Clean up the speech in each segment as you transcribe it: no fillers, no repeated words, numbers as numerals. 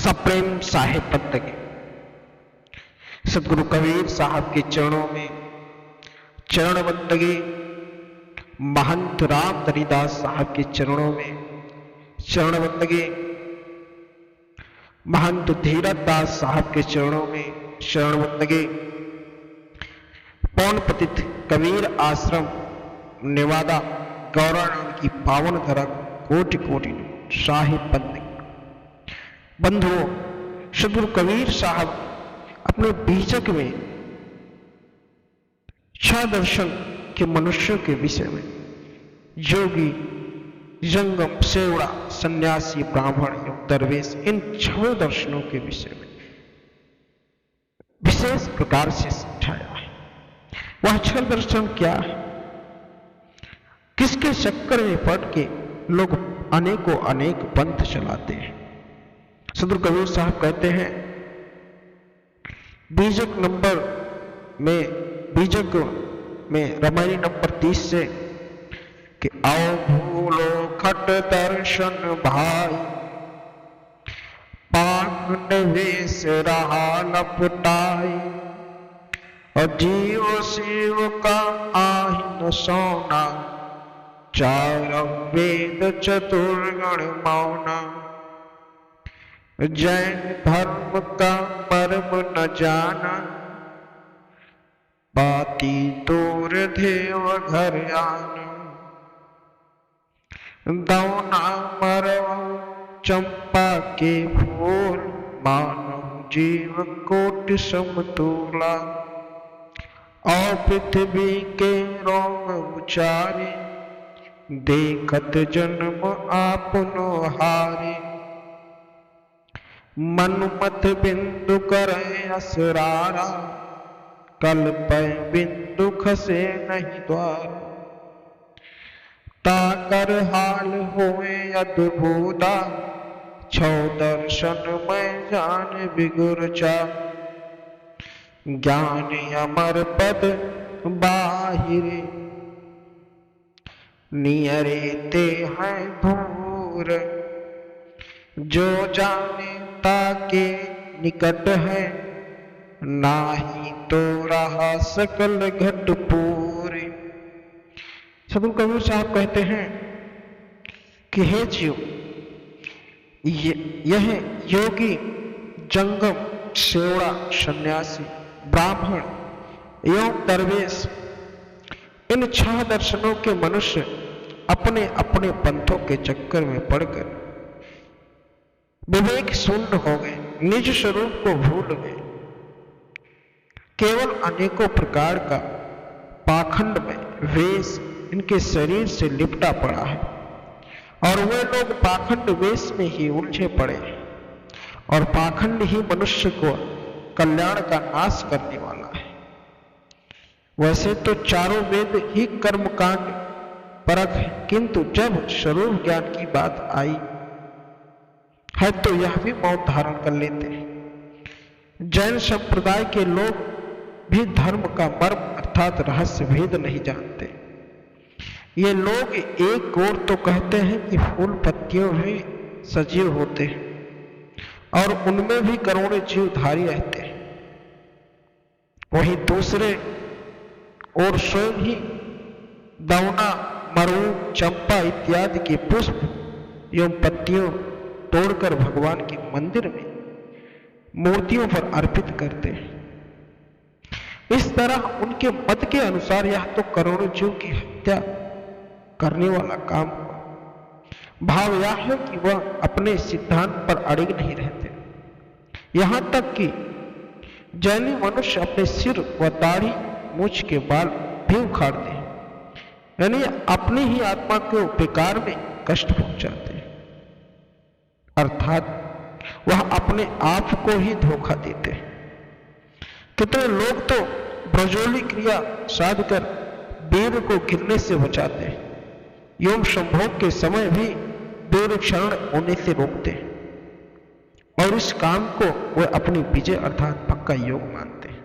सप्रेम साहिब बंदगी। सदगुरु कबीर साहब के चरणों में चरण बंदगी, महंत राम धनीदास साहब के चरणों में चरण बंदगी, महंत धीरज दास साहब के चरणों में शरण बंदगी, पौन पतित कबीर आश्रम नेवादा गौरानंद की पावन धरा कोटि कोटि साहिब बंदगी। बंधुओं, सदगुरु कबीर साहब अपने बीजक में 6 दर्शन के मनुष्यों के विषय में योगी, जंगम, सेवड़ा, सन्यासी, ब्राह्मण एवं दरवेश, इन 6 दर्शनों के विषय में विशेष प्रकार से समझाया है। वह 6 दर्शन क्या है, किसके चक्कर में पड़ के लोग अनेकों अनेक पंथ चलाते हैं। सदगुरु कबीर साहब कहते हैं बीजक में रामायणी नंबर 30 से कि आओ भूलो खट दर्शन भाई, पाक वेश रहा लपटाई, और जीव शिव का आहिन सोना, चार वेद चतुर्गण मौना, जैन धर्म का मर्म न जाना, बाती दूर देव घर आना, दौना मरवा चंपा के फूल, मानव जीव कोटि समतूला, और पृथ्वी के रोग उचारे, देखत जन्म आपनो हारे, मनुमत बिंदु करे असरारा, कल्प बिंदु खसे नहीं द्वार, ताकर हाल होए अद्भुता, 6 दर्शन में जान बिगुरचा, ज्ञान अमर पद बाहिरे, नियरे ते हैं भूर, जो जाने ताके निकट है, नाही तो रहा सकल घट पूरे। सदगुरु कबीर साहब कहते हैं कि हे जीव, यह योगी, जंगम, सेवड़ा, सन्यासी, ब्राह्मण एवं दरवेश, इन 6 दर्शनों के मनुष्य अपने अपने पंथों के चक्कर में पड़कर विवेक शून्य हो गए, निज स्वरूप को भूल गए। केवल अनेकों प्रकार का पाखंड में वेश इनके शरीर से लिपटा पड़ा है, और वे लोग पाखंड वेश में ही उलझे पड़े हैं, और पाखंड ही मनुष्य को कल्याण का नाश करने वाला है। वैसे तो चारों वेद ही कर्मकांड परक है, किंतु जब स्वरूप ज्ञान की बात आई है तो यह भी मौत धारण कर लेते हैं। जैन संप्रदाय के लोग भी धर्म का मर्म अर्थात रहस्य भेद नहीं जानते। ये लोग एक ओर तो कहते हैं कि फूल पत्तियों भी सजीव होते हैं और उनमें भी करोड़ों जीव धारी रहते हैं, वहीं दूसरे और स्वयं ही दौना, मरू, चंपा इत्यादि के पुष्प एवं पत्तियों तोड़कर भगवान के मंदिर में मूर्तियों पर अर्पित करते हैं। इस तरह उनके मत के अनुसार यह तो करोड़ों जीव की हत्या करने वाला काम हुआ। भाव यह है कि वह अपने सिद्धांत पर अड़िग नहीं रहते, यहां तक कि जैनी मनुष्य अपने सिर व दाढ़ी, मूछ के बाल भी उखाड़ते हैं, यानी अपनी ही आत्मा को बेकार में कष्ट पहुंचाते हैं, अर्थात वह अपने आप को ही धोखा देते हैं। कितने लोग तो ब्रजोली क्रिया साधकर वीर को गिरने से बचाते हैं, एवं संभोग के समय भी वीर क्षरण होने से रोकते हैं, और इस काम को वे अपनी विजय अर्थात पक्का योग मानते हैं।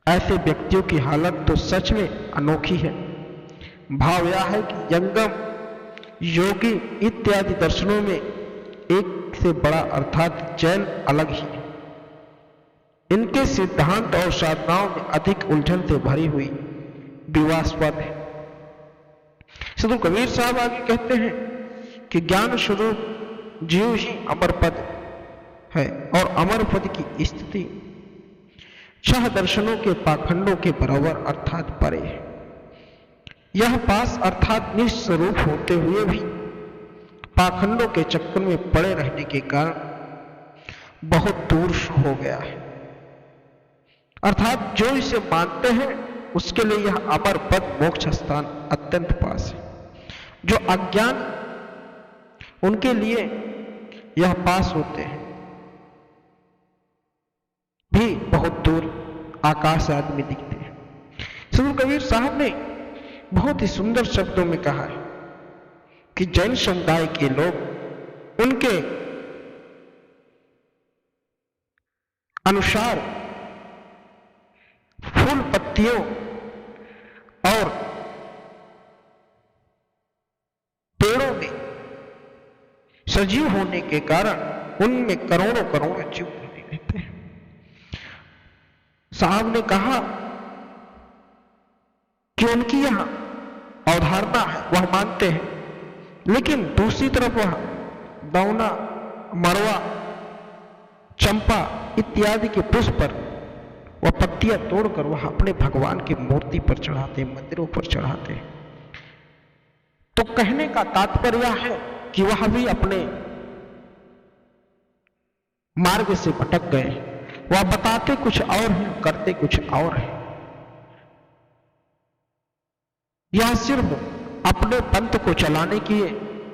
ऐसे व्यक्तियों की हालत तो सच में अनोखी है। भाव यह है कि जंगम, योगी इत्यादि दर्शनों में एक से बड़ा अर्थात जैन अलग ही है। इनके सिद्धांत और साधनाओं में अधिक उलझन से भरी हुई विवादास्पद है। सदगुरु कबीर साहब आगे कहते हैं कि ज्ञान स्वरूप जीव ही अमर पद है और अमर पद की स्थिति छह दर्शनों के पाखंडों के बराबर अर्थात परे है। यह पास अर्थात निस्वरूप होते हुए भी पाखंडों के चक्कर में पड़े रहने के कारण बहुत दूर हो गया है। अर्थात जो इसे मानते हैं उसके लिए यह अमर पद मोक्ष स्थान अत्यंत पास है। जो अज्ञान उनके लिए यह पास होते हैं भी बहुत दूर आकाश आदि में दिखते हैं। सदगुरु कबीर साहब ने बहुत ही सुंदर शब्दों में कहा है कि जैन समुदाय के लोग उनके अनुसार फूल पत्तियों और पेड़ों में सजीव होने के कारण उनमें करोड़ों करोड़ों जीव बने रहते हैं। साहब ने कहा कि उनकी यह अवधारणा है, वह मानते हैं, लेकिन दूसरी तरफ वह दौना, मरवा, चंपा इत्यादि के पुष्प पर वह पत्तियां तोड़कर वह अपने भगवान की मूर्ति पर चढ़ाते, मंदिरों पर चढ़ाते। तो कहने का तात्पर्य है कि वह भी अपने मार्ग से भटक गए। वह बताते कुछ और है, करते कुछ और है। यह सिर्फ अपने पंथ को चलाने के लिए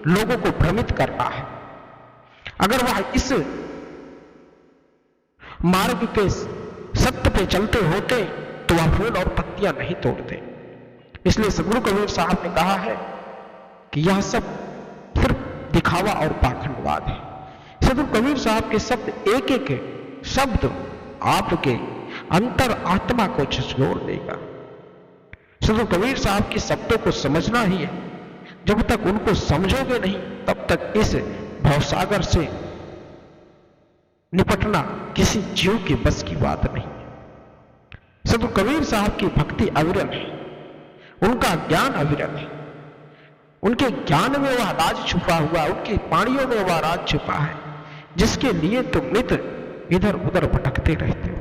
लोगों को भ्रमित करना है। अगर वह इस मार्ग के सत्य पे चलते होते तो वह फूल और पत्तियां नहीं तोड़ते। इसलिए सदगुरु कबीर साहब ने कहा है कि यह सब सिर्फ दिखावा और पाखंडवाद है। सदगुरु कबीर साहब के शब्द एक एक शब्द आपके अंतर आत्मा को झकझोर देगा। सदगुरु कबीर साहब के शब्दों को समझना ही है। जब तक उनको समझोगे नहीं तब तक इस भवसागर से निपटना किसी जीव के बस की बात नहीं है। सदगुरु कबीर साहब की भक्ति अविरल है, उनका ज्ञान अविरल है। उनके ज्ञान में वह राज छुपा हुआ, उनकी वाणियों में वह राज छुपा है, जिसके लिए तुम नित इधर उधर भटकते रहते हो।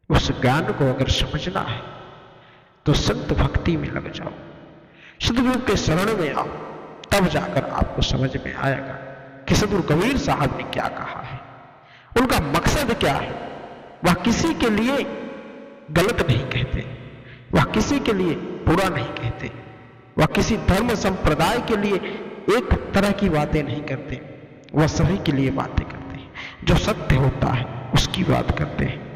उस ज्ञान को अगर समझना है तो संत भक्ति में लग जाओ, सदगुरु के शरण में आओ, तब जाकर आपको समझ में आएगा कि सदगुरु कबीर साहब ने क्या कहा है, उनका मकसद क्या है। वह किसी के लिए गलत नहीं कहते, वह किसी के लिए बुरा नहीं कहते, वह किसी धर्म संप्रदाय के लिए एक तरह की बातें नहीं करते, वह सभी के लिए बातें करते हैं। जो सत्य होता है उसकी बात करते हैं।